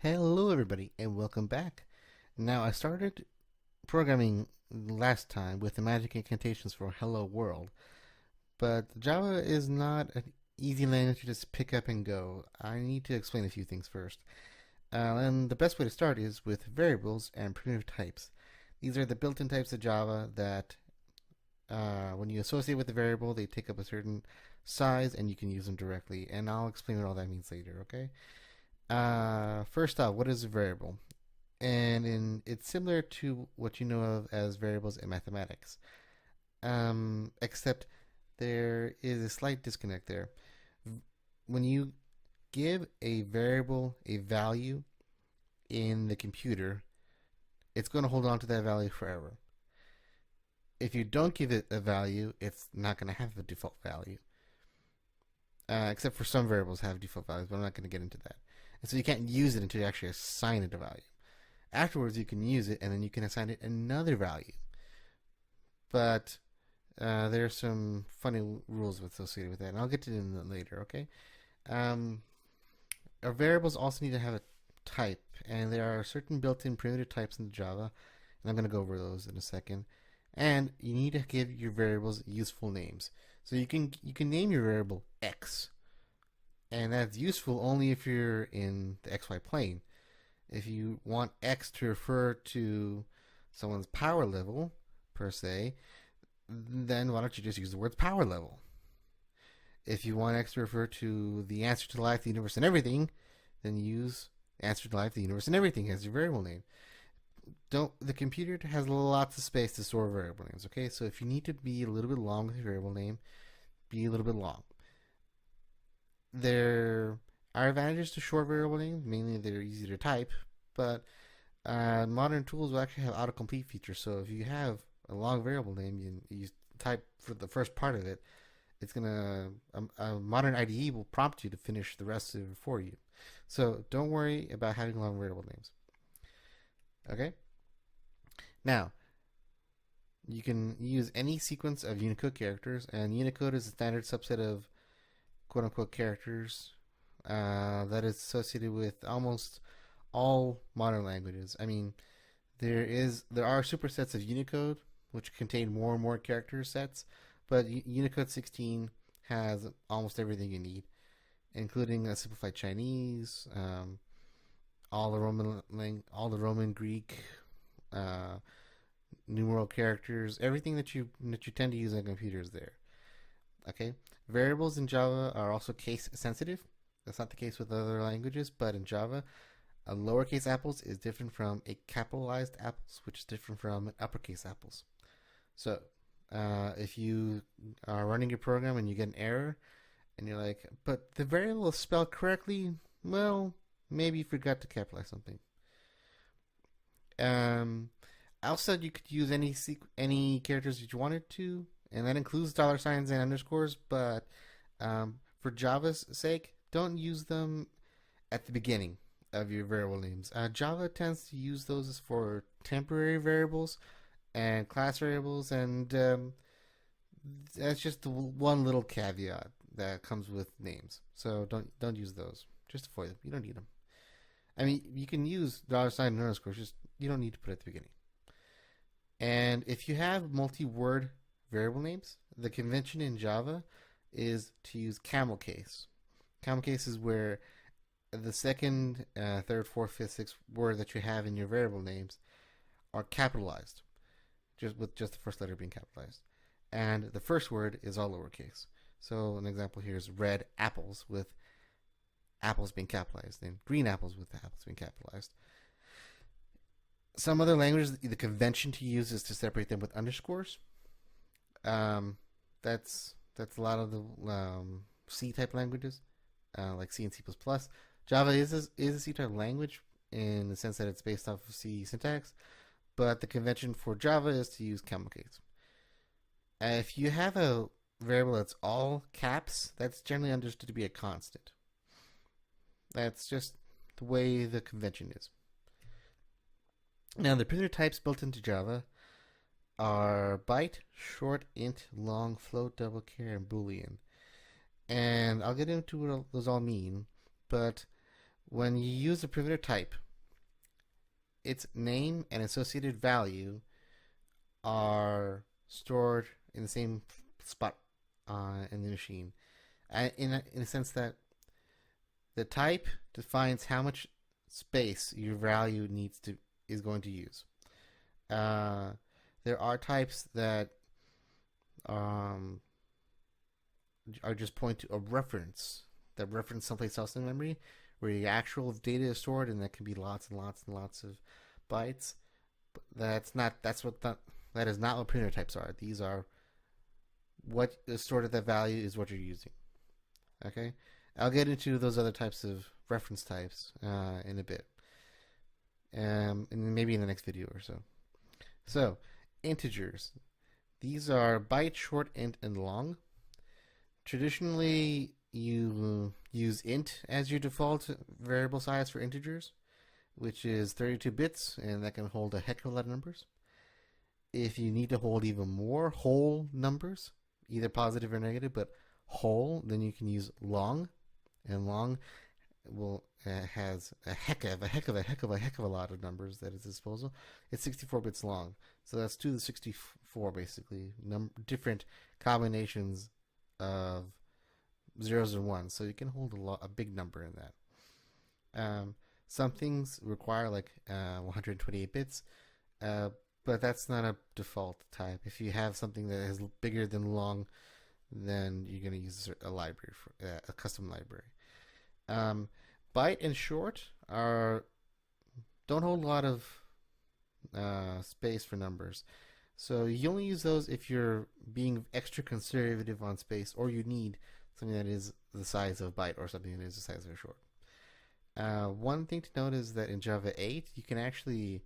Hello, everybody, and welcome back. Now, I started programming last time with the magic incantations for Hello World, but Java is not an easy language to just pick up and go. I need to explain a few things first. And the best way to start is with variables and primitive types. These are the built-in types of Java that, when you associate with the variable, they take up a certain size and you can use them directly. And I'll explain what all that means later, okay? First off, what is a variable? It's similar to what you know of as variables in mathematics, except there is a slight disconnect there. When you give a variable a value in the computer, it's going to hold on to that value forever. If you don't give it a value, it's not going to have a default value. Except for some variables have default values, but I'm not going to get into that. And so you can't use it until you actually assign it a value. Afterwards, you can use it, and then you can assign it another value. But there are some funny rules associated with that, and I'll get to them later, okay? Our variables also need to have a type, and there are certain built-in primitive types in Java, and I'm going to go over those in a second. And you need to give your variables useful names. So you can name your variable x, and that's useful only if you're in the xy plane. If you want x to refer to someone's power level, per se, then why don't you just use the words power level? If you want x to refer to the answer to life, the universe, and everything, then use answer to life, the universe, and everything as your variable name. The computer has lots of space to store variable names, okay? So if you need to be a little bit long with your variable name, be a little bit long. There are advantages to short variable names. Mainly they're easy to type, but modern tools will actually have autocomplete features. So if you have a long variable name, you type for the first part of it, it's gonna a modern IDE will prompt you to finish the rest of it for you. So don't worry about having long variable names. Okay. Now, you can use any sequence of Unicode characters, and Unicode is a standard subset of quote-unquote characters that is associated with almost all modern languages. I mean, there are supersets of Unicode which contain more and more character sets, but Unicode 16 has almost everything you need, including a simplified Chinese, all the Roman Greek, numeral characters, everything that you tend to use on computers there. Okay, variables in Java are also case sensitive. That's not the case with other languages, but in Java, a lowercase apples is different from a capitalized apples, which is different from an uppercase apples. So, if you are running your program and you get an error, and you're like, but the variable is spelled correctly, well, maybe you forgot to capitalize something. Outside, you could use any characters that you wanted to, and that includes dollar signs and underscores. But for Java's sake, don't use them at the beginning of your variable names. Java tends to use those for temporary variables and class variables, and that's just the one little caveat that comes with names. So don't use those. Just avoid them. You don't need them. I mean, you can use dollar sign and underscores. Just you don't need to put it at the beginning. And if you have multi-word variable names, the convention in Java is to use camel case. Camel case is where the second, third, fourth, fifth, sixth word that you have in your variable names are capitalized, just the first letter being capitalized, and the first word is all lowercase. So an example here is red apples with apples being capitalized, and green apples with apples being capitalized. Some other languages, the convention to use is to separate them with underscores. That's a lot of the C type languages, like C and C++. Java is a C type language in the sense that it's based off of C syntax, but the convention for Java is to use camel case. If you have a variable that's all caps, that's generally understood to be a constant. That's just the way the convention is. Now, the primitive types built into Java are byte, short, int, long, float, double char, and boolean. And I'll get into what those all mean, but When you use a primitive type, its name and associated value are stored in the same spot in the machine. In a sense that the type defines how much space your value is going to use. There are types that are just point to a reference that reference someplace else in memory where your actual data is stored, and that can be lots and lots and lots of bytes. But that is not what primitive types are. These are what is stored at that value is what you're using. Okay, I'll get into those other types of reference types in a bit, and maybe in the next video or so. So, integers. These are byte, short, int, and long. Traditionally, you use int as your default variable size for integers, which is 32 bits, and that can hold a heck of a lot of numbers. If you need to hold even more whole numbers, either positive or negative, but whole, then you can use long, and long has a heck of a lot of numbers at its disposal. It's 64 bits long, so that's 2 to the 64 basically, different combinations of zeros and ones, so you can hold a big number in that. Some things require like 128 bits, but that's not a default type. If you have something that is bigger than long, then you're going to use a library for a custom library. Byte and short don't hold a lot of space for numbers, so you only use those if you're being extra conservative on space, or you need something that is the size of byte or something that is the size of short. One thing to note is that in Java 8 you can actually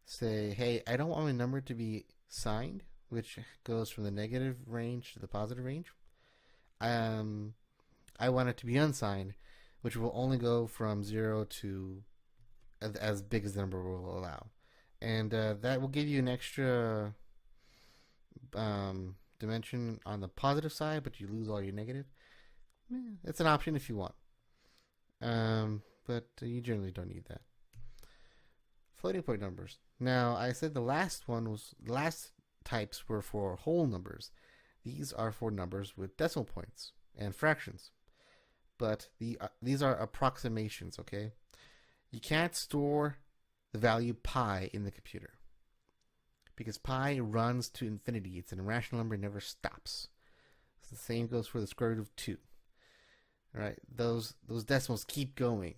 say, hey, I don't want my number to be signed, which goes from the negative range to the positive range. I want it to be unsigned, which will only go from 0 to as big as the number will allow. And that will give you an extra dimension on the positive side, but you lose all your negative. It's an option if you want. But you generally don't need that. Floating point numbers. Now, I said the last types were for whole numbers. These are for numbers with decimal points and fractions. But these are approximations, okay? You can't store the value pi in the computer, because pi runs to infinity. It's an irrational number, it never stops. So the same goes for the square root of 2. All right, those decimals keep going,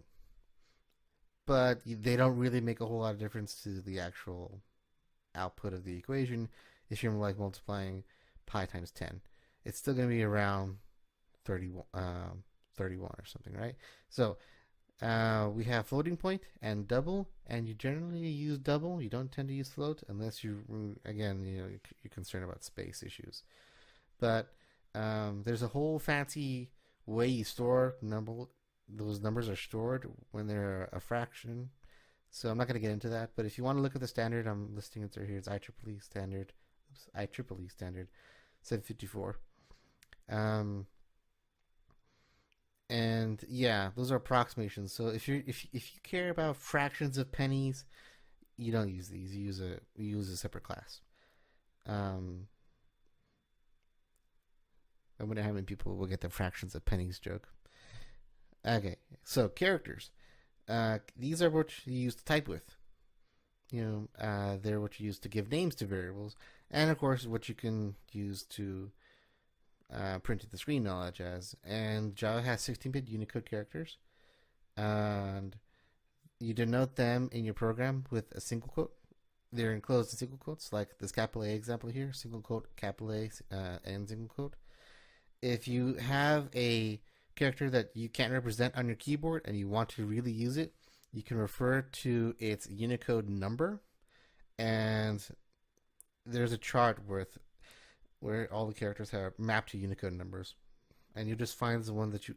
but they don't really make a whole lot of difference to the actual output of the equation. If you're like multiplying pi times 10, it's still going to be around 31 or something, right? So we have floating point and double, and you generally use double. You don't tend to use float unless you're concerned about space issues. But there's a whole fancy way you store those numbers are stored when they're a fraction. So I'm not going to get into that. But if you want to look at the standard, I'm listing it right here. It's IEEE standard. IEEE standard 754. And yeah, those are approximations. So if you care about fractions of pennies, you don't use these. You use a separate class. I wonder how many people will get the fractions of pennies joke. Okay, so characters. These are what you use to type with. They're what you use to give names to variables, and of course what you can use to print the screen knowledge as. And Java has 16-bit Unicode characters, and you denote them in your program with a single quote. They're enclosed in single quotes, like this capital A example here, single quote, capital A, and single quote. If you have a character that you can't represent on your keyboard and you want to really use it, you can refer to its Unicode number, and there's a chart where all the characters are mapped to Unicode numbers, and you just find the ones that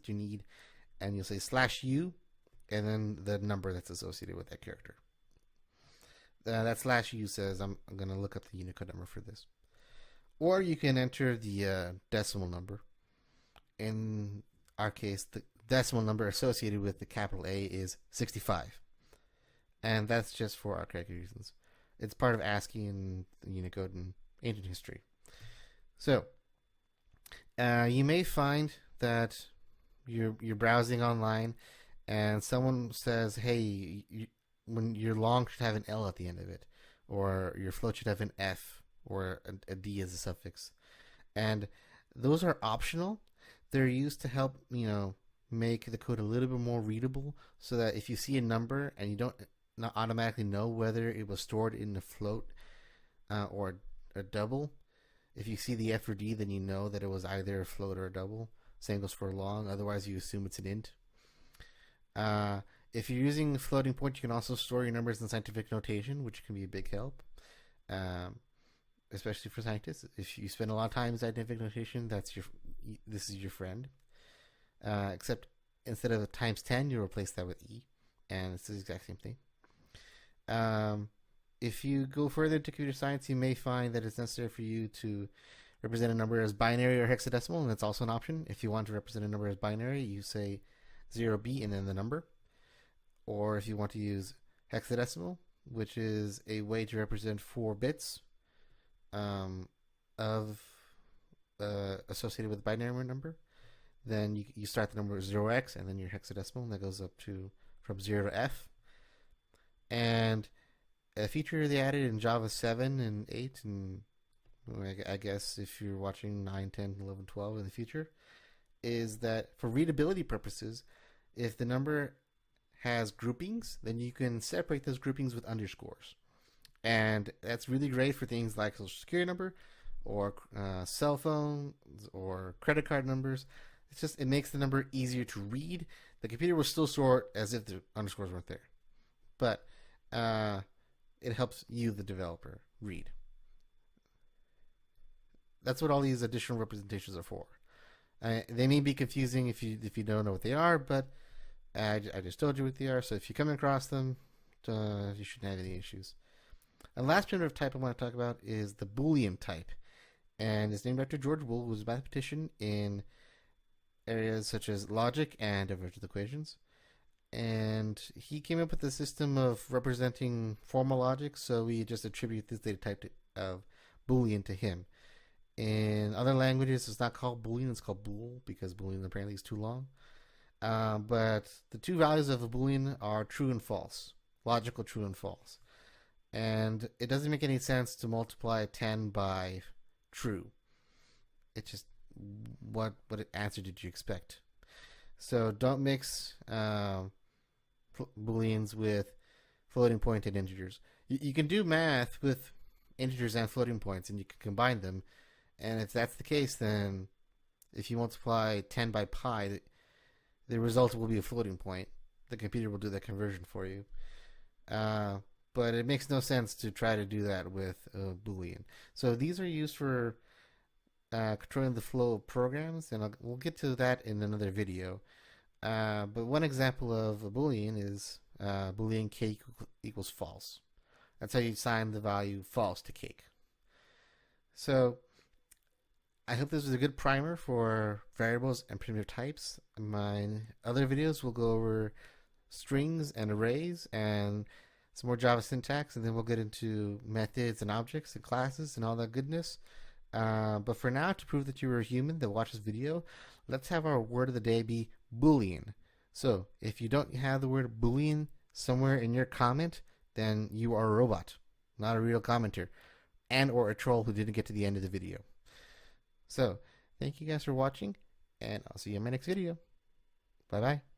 you need, and you'll say /u, and then the number that's associated with that character. That /u says I'm going to look up the Unicode number for this. Or you can enter the decimal number. In our case, decimal number associated with the capital A is 65. And that's just for archaic reasons. It's part of ASCII and Unicode and ancient history. So, you may find that you're browsing online and someone says, hey, when your long should have an L at the end of it, or your float should have an F or a D as a suffix. And those are optional. They're used to help, make the code a little bit more readable, so that if you see a number and you don't not automatically know whether it was stored in a float or a double, if you see the F or D, then you know that it was either a float or a double. Same goes for long. Otherwise, you assume it's an int. If you're using floating point, you can also store your numbers in scientific notation, which can be a big help, especially for scientists. If you spend a lot of time in scientific notation, this is your friend. Except instead of times 10, you replace that with E, and it's the exact same thing. If you go further into computer science, you may find that it's necessary for you to represent a number as binary or hexadecimal, and that's also an option. If you want to represent a number as binary, you say 0b and then the number. Or if you want to use hexadecimal, which is a way to represent 4 bits associated with a binary number, then you start the number 0x and then your hexadecimal, and that goes up to from 0 to F. And a feature they added in Java 7 and 8, and I guess if you're watching 9, 10, 11, 12 in the future, is that for readability purposes, if the number has groupings, then you can separate those groupings with underscores. And that's really great for things like social security number or cell phones or credit card numbers. It makes the number easier to read. The computer will still sort as if the underscores weren't there, but it helps you, the developer, read. That's what all these additional representations are for. They may be confusing if you don't know what they are, but I just told you what they are. So if you come across them, you shouldn't have any issues. The last primitive type I want to talk about is the Boolean type, and it's named after George Boole, who was a mathematician in areas such as logic and differential equations. And he came up with a system of representing formal logic, so we just attribute this data type of Boolean to him. In other languages, it's not called Boolean, it's called bool, because Boolean apparently is too long. But the two values of a Boolean are true and false, logical true and false. And it doesn't make any sense to multiply 10 by true. It's just, what answer did you expect? So don't mix Booleans with floating point and integers. You can do math with integers and floating points, and you can combine them. And if that's the case, then if you multiply 10 by pi, the result will be a floating point. The computer will do that conversion for you. But it makes no sense to try to do that with a Boolean. So these are used for controlling the flow of programs, and we'll get to that in another video. But one example of a Boolean is Boolean cake equals false. That's how you assign the value false to cake. So I hope this was a good primer for variables and primitive types. My other videos will go over strings and arrays and some more Java syntax, and then we'll get into methods and objects and classes and all that goodness. But for now, to prove that you're a human that watches video, let's have our word of the day be Boolean. So if you don't have the word Boolean somewhere in your comment, then you are a robot, not a real commenter, and or a troll who didn't get to the end of the video. So thank you guys for watching, and I'll see you in my next video. Bye bye.